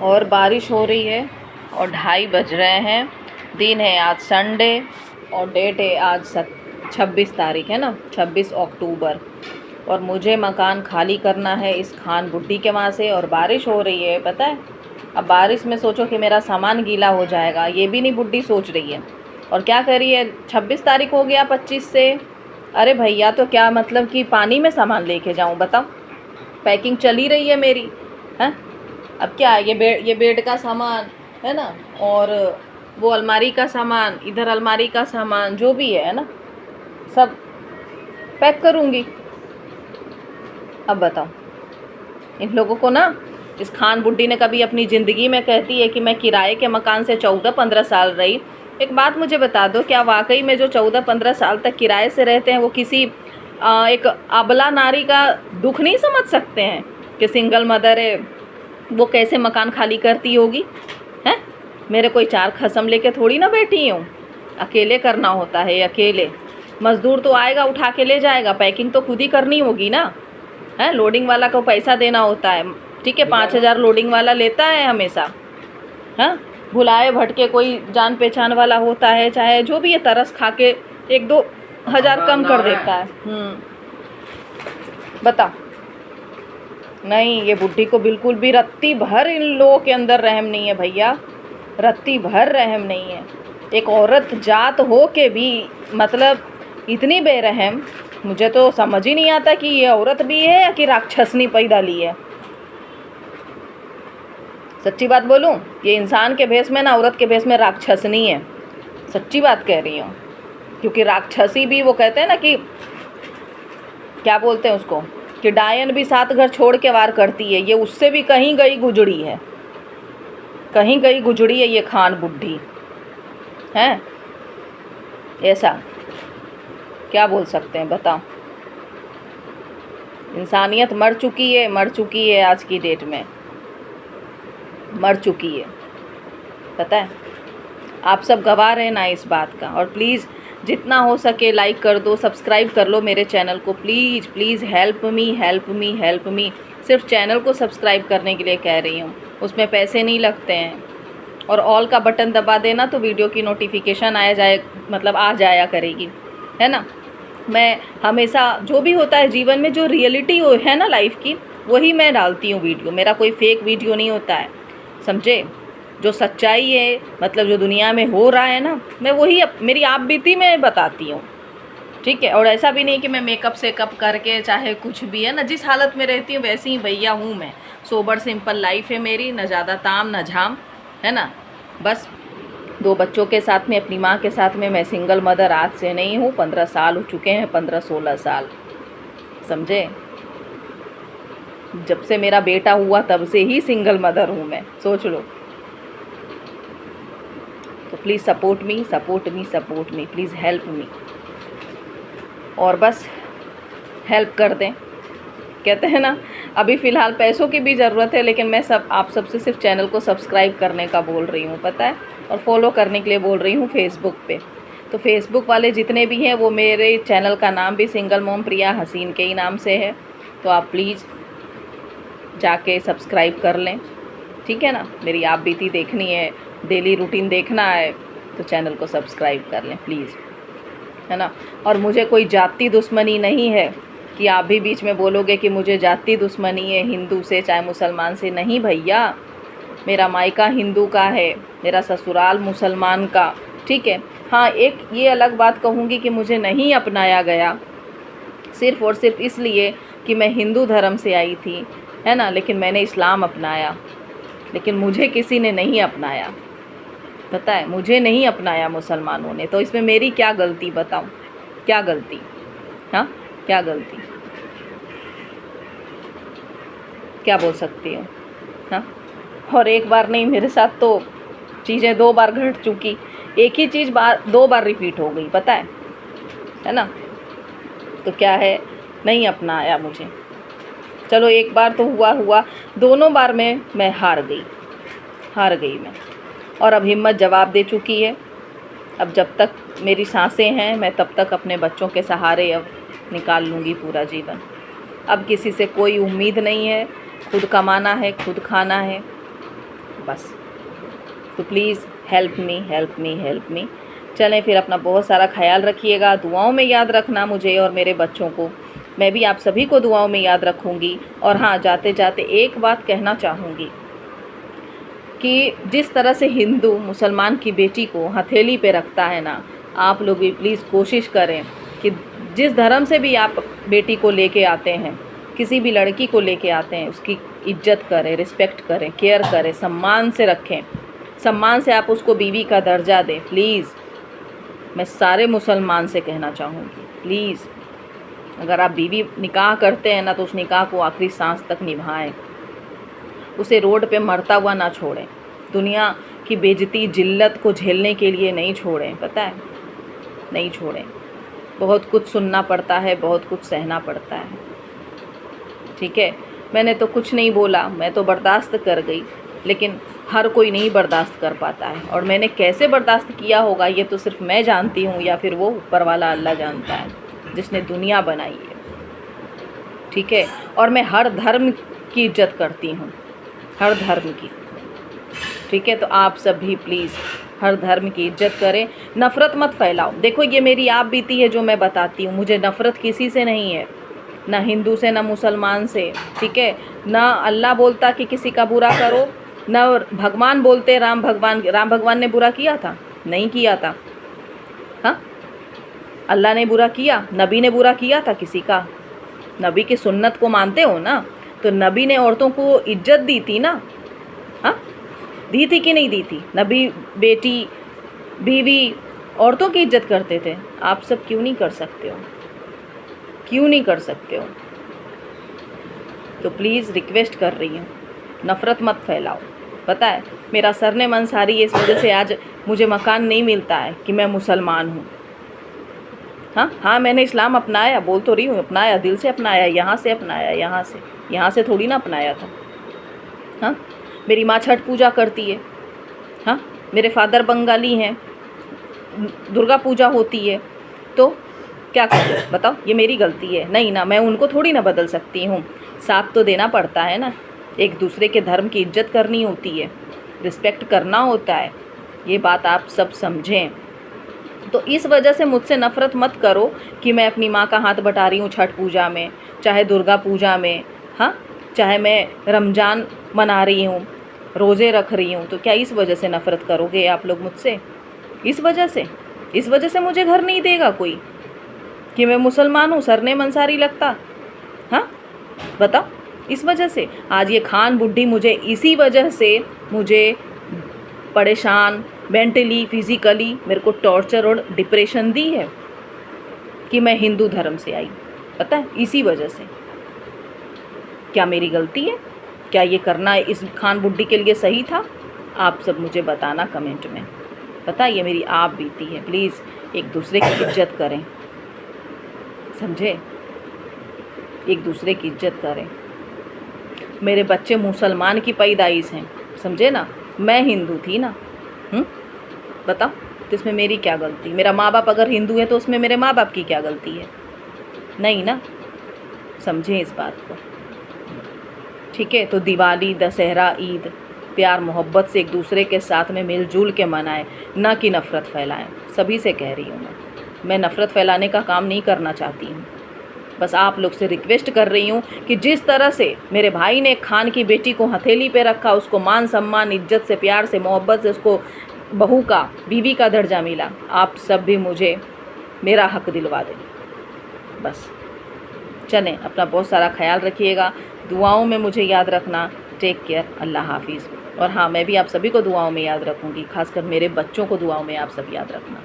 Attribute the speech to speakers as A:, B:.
A: और बारिश हो रही है और 2:30 बज रहे हैं। दिन है आज संडे और डेट है आज 26 तारीख है ना, 26 अक्टूबर। और मुझे मकान खाली करना है इस खान बुड्ढी के वहाँ से। और बारिश हो रही है, पता है। अब बारिश में सोचो कि मेरा सामान गीला हो जाएगा, ये भी नहीं बुड्ढी सोच रही है। और क्या कर रही है, 26 तारीख हो गया 25 से। अरे भैया, तो क्या मतलब कि पानी में सामान लेके जाऊँ, बताओ। पैकिंग चली रही है मेरी, हैं। अब क्या है, ये बेड का सामान है ना, और वो अलमारी का सामान, इधर अलमारी का सामान, जो भी है ना, सब पैक करूँगी। अब बताओ, इन लोगों को ना, इस खान बुड्ढी ने कभी अपनी ज़िंदगी में, कहती है कि मैं किराए के मकान से 14-15 साल रही। एक बात मुझे बता दो, क्या वाकई में जो 14-15 साल तक किराए से रहते हैं वो किसी एक अबला नारी का दुख नहीं समझ सकते हैं कि सिंगल मदर है, वो कैसे मकान खाली करती होगी, हैं। मेरे कोई 4 खसम लेके थोड़ी ना बैठी हूँ, अकेले करना होता है, अकेले। मज़दूर तो आएगा उठा के ले जाएगा, पैकिंग तो खुद ही करनी होगी ना, है। लोडिंग वाला को पैसा देना होता है, ठीक है, 5,000 लोडिंग वाला लेता है हमेशा, हाँ। भुलाए भटके कोई जान पहचान वाला होता है, चाहे जो भी है, तरस खा के 1-2 हज़ार कम कर देता है। बता। नहीं, ये बुड्ढी को बिल्कुल भी रत्ती भर इन लोगों के अंदर रहम नहीं है भैया, रत्ती भर रहम नहीं है। एक औरत जात हो के भी मतलब इतनी बेरहम, मुझे तो समझ ही नहीं आता कि ये औरत भी है या कि राक्षसनी पैदा ली है। सच्ची बात बोलूं, ये इंसान के भेष में ना, औरत के भेष में राक्षसनी है। सच्ची बात कह रही हूँ, क्योंकि राक्षसी भी, वो कहते हैं ना कि क्या बोलते हैं उसको, कि डायन भी 7 घर छोड़ के वार करती है, ये उससे भी कहीं गई गुजड़ी है, कहीं गई गुजड़ी है ये खान बुड्ढी, हैं। ऐसा क्या बोल सकते हैं, बताओ। इंसानियत मर चुकी है, मर चुकी है, आज की डेट में मर चुकी है, पता है। आप सब गवाह रहे ना इस बात का। और प्लीज़ जितना हो सके लाइक कर दो, सब्सक्राइब कर लो मेरे चैनल को, please please. Help me, help me, help me. सिर्फ चैनल को सब्सक्राइब करने के लिए कह रही हूँ, उसमें पैसे नहीं लगते हैं। और ऑल का बटन दबा देना तो वीडियो की नोटिफिकेशन आ जाया करेगी, है ना। मैं हमेशा जो भी होता है जीवन में, जो रियलिटी है ना लाइफ की, वही मैं डालती हूँ वीडियो। मेरा कोई फेक वीडियो नहीं होता है, समझे। जो सच्चाई है, मतलब जो दुनिया में हो रहा है ना, मैं वही मेरी आप बीती में बताती हूँ, ठीक है। और ऐसा भी नहीं कि मैं मेकअप सेकअप करके, चाहे कुछ भी है ना, जिस हालत में रहती हूँ वैसे ही भैया हूँ मैं। सोबर सिंपल लाइफ है मेरी, न ज़्यादा ताम न झाम, है ना। बस 2 बच्चों के साथ में, अपनी माँ के साथ में। मैं सिंगल मदर आज से नहीं हूँ, 15 साल हो चुके हैं, 15-16 साल, समझे। जब से मेरा बेटा हुआ तब से ही सिंगल मदर हूँ मैं, सोच लो। तो please support me, support me, support me, please help me. और बस हेल्प कर दें। कहते हैं ना, अभी फ़िलहाल पैसों की भी ज़रूरत है, लेकिन मैं आप सबसे सिर्फ चैनल को सब्सक्राइब करने का बोल रही हूँ, पता है। और फॉलो करने के लिए बोल रही हूँ फेसबुक पे। तो फेसबुक वाले जितने भी हैं, वो मेरे चैनल का नाम भी सिंगल मॉम प्रिया हसीन के ही नाम से है। तो आप प्लीज़ जाके सब्सक्राइब कर लें, ठीक है ना। मेरी आप बीती देखनी है, डेली रूटीन देखना है, तो चैनल को सब्सक्राइब कर लें प्लीज़, है ना। और मुझे कोई जाति दुश्मनी नहीं है कि आप भी बीच में बोलोगे कि मुझे जाति दुश्मनी है हिंदू से, चाहे मुसलमान से। नहीं भैया, मेरा मायका हिंदू का है, मेरा ससुराल मुसलमान का, ठीक है। हाँ, एक ये अलग बात कहूँगी कि मुझे नहीं अपनाया गया सिर्फ़ और सिर्फ इसलिए कि मैं हिंदू धर्म से आई थी, है ना। लेकिन मैंने इस्लाम अपनाया, लेकिन मुझे किसी ने नहीं अपनाया, पता है। मुझे नहीं अपनाया मुसलमानों ने। तो इसमें मेरी क्या गलती, बताओ, क्या गलती, हाँ, क्या गलती, क्या बोल सकती हूँ, हाँ। और एक बार नहीं, मेरे साथ तो चीज़ें 2 बार घट चुकी। एक ही चीज़ 2 बार रिपीट हो गई, पता है ना। तो क्या है, नहीं अपनाया मुझे। चलो एक बार तो हुआ, दोनों बार में मैं हार गई मैं। और अब हिम्मत जवाब दे चुकी है। अब जब तक मेरी सांसें हैं, मैं तब तक अपने बच्चों के सहारे अब निकाल लूँगी पूरा जीवन। अब किसी से कोई उम्मीद नहीं है, खुद कमाना है, खुद खाना है, बस। तो please help me, help me, help me. चलें फिर, अपना बहुत सारा ख्याल रखिएगा, दुआओं में याद रखना मुझे और मेरे बच्चों को। मैं भी आप सभी को दुआओं में याद रखूँगी। और हाँ, जाते जाते एक बात कहना चाहूँगी कि जिस तरह से हिंदू मुसलमान की बेटी को हथेली पे रखता है ना, आप लोग भी प्लीज़ कोशिश करें कि जिस धर्म से भी आप बेटी को लेके आते हैं, किसी भी लड़की को लेके आते हैं, उसकी इज्जत करें, रिस्पेक्ट करें, केयर करें, सम्मान से रखें, सम्मान से आप उसको बीवी का दर्जा दें। प्लीज़ मैं सारे मुसलमान से कहना चाहूँगी, प्लीज़ अगर आप बीवी निकाह करते हैं ना, तो उस निकाह को आखिरी सांस तक निभाएं, उसे रोड पे मरता हुआ ना छोड़ें, दुनिया की बेइज्जती जिल्लत को झेलने के लिए नहीं छोड़ें, पता है, नहीं छोड़ें। बहुत कुछ सुनना पड़ता है, बहुत कुछ सहना पड़ता है, ठीक है। मैंने तो कुछ नहीं बोला, मैं तो बर्दाश्त कर गई, लेकिन हर कोई नहीं बर्दाश्त कर पाता है। और मैंने कैसे बर्दाश्त किया होगा ये तो सिर्फ मैं जानती हूँ, या फिर वो ऊपर वाला अल्लाह जानता है जिसने दुनिया बनाई है, ठीक है। और मैं हर धर्म की इज्जत करती हूँ, हर धर्म की, ठीक है। तो आप सब भी प्लीज़ हर धर्म की इज्जत करें, नफ़रत मत फैलाओ। देखो ये मेरी आप बीती है जो मैं बताती हूँ, मुझे नफ़रत किसी से नहीं है, ना हिंदू से, ना मुसलमान से, ठीक है। ना अल्लाह बोलता कि किसी का बुरा करो, ना भगवान बोलते राम भगवान ने बुरा किया था? नहीं किया था। हाँ, अल्लाह ने बुरा किया? नबी ने बुरा किया था किसी का? नबी की सुन्नत को मानते हो ना, तो नबी ने औरतों को इज्जत दी थी ना, हाँ, दी थी कि नहीं दी थी? नबी बेटी, बीवी, औरतों की इज्जत करते थे। आप सब क्यों नहीं कर सकते हो? क्यों नहीं कर सकते हो? तो प्लीज़ रिक्वेस्ट कर रही हूँ, नफ़रत मत फैलाओ। पता है मेरा सरनेम अंसारी है, इस वजह से आज मुझे मकान नहीं मिलता है कि मैं मुसलमान हूँ। हाँ, मैंने इस्लाम अपनाया, बोल तो रही हूँ, अपनाया, दिल से अपनाया, यहाँ से अपनाया, यहाँ से थोड़ी ना अपनाया था। हाँ, मेरी माँ छठ पूजा करती है, हाँ, मेरे फादर बंगाली हैं, दुर्गा पूजा होती है, तो क्या करूँ बताओ? ये मेरी गलती है? नहीं ना, मैं उनको थोड़ी ना बदल सकती हूँ। साथ तो देना पड़ता है ना, एक दूसरे के धर्म की इज्जत करनी होती है, रिस्पेक्ट करना होता है, ये बात आप सब समझें। तो इस वजह से मुझसे नफ़रत मत करो कि मैं अपनी माँ का हाथ बटा रही हूँ छठ पूजा में, चाहे दुर्गा पूजा में, हाँ, चाहे मैं रमज़ान मना रही हूँ, रोज़े रख रही हूँ, तो क्या इस वजह से नफ़रत करोगे आप लोग मुझसे? इस वजह से मुझे घर नहीं देगा कोई कि मैं मुसलमान हूँ, सरनेम अंसारी लगता? हाँ, बताओ। इस वजह से आज ये खान बुड्ढी मुझे इसी वजह से मुझे परेशान, मेंटली, फिज़िकली मेरे को टॉर्चर और डिप्रेशन दी है कि मैं हिंदू धर्म से आई, पता है, इसी वजह से। क्या मेरी गलती है? क्या ये करना इस खान बुड्ढी के लिए सही था? आप सब मुझे बताना कमेंट में। पता है ये मेरी आप बीती है, प्लीज़ एक दूसरे की इज्जत करें, समझे? एक दूसरे की इज्जत करें। मेरे बच्चे मुसलमान की पैदाइश हैं, समझे ना, मैं हिंदू थी ना, बताओ, तो इसमें मेरी क्या गलती? मेरा माँ बाप अगर हिंदू है तो उसमें मेरे माँ बाप की क्या गलती है? नहीं ना, समझें इस बात को, ठीक है। तो दिवाली, दशहरा, ईद प्यार मोहब्बत से एक दूसरे के साथ में मिलजुल के मनाएं, ना कि नफ़रत फैलाएं। सभी से कह रही हूँ मैं नफ़रत फैलाने का काम नहीं करना चाहती हूँ, बस आप लोग से रिक्वेस्ट कर रही हूँ कि जिस तरह से मेरे भाई ने खान की बेटी को हथेली पे रखा, उसको मान सम्मान, इज्जत से, प्यार से, मोहब्बत से उसको बहू का, बीवी का दर्जा मिला, आप सब भी मुझे मेरा हक दिलवा दें। बस चलें, अपना बहुत सारा ख्याल रखिएगा, दुआओं में मुझे याद रखना। टेक केयर, अल्लाह हाफिज़। और हाँ, मैं भी आप सभी को दुआओं में याद रखूँगी, खासकर मेरे बच्चों को दुआओं में आप सब याद रखना।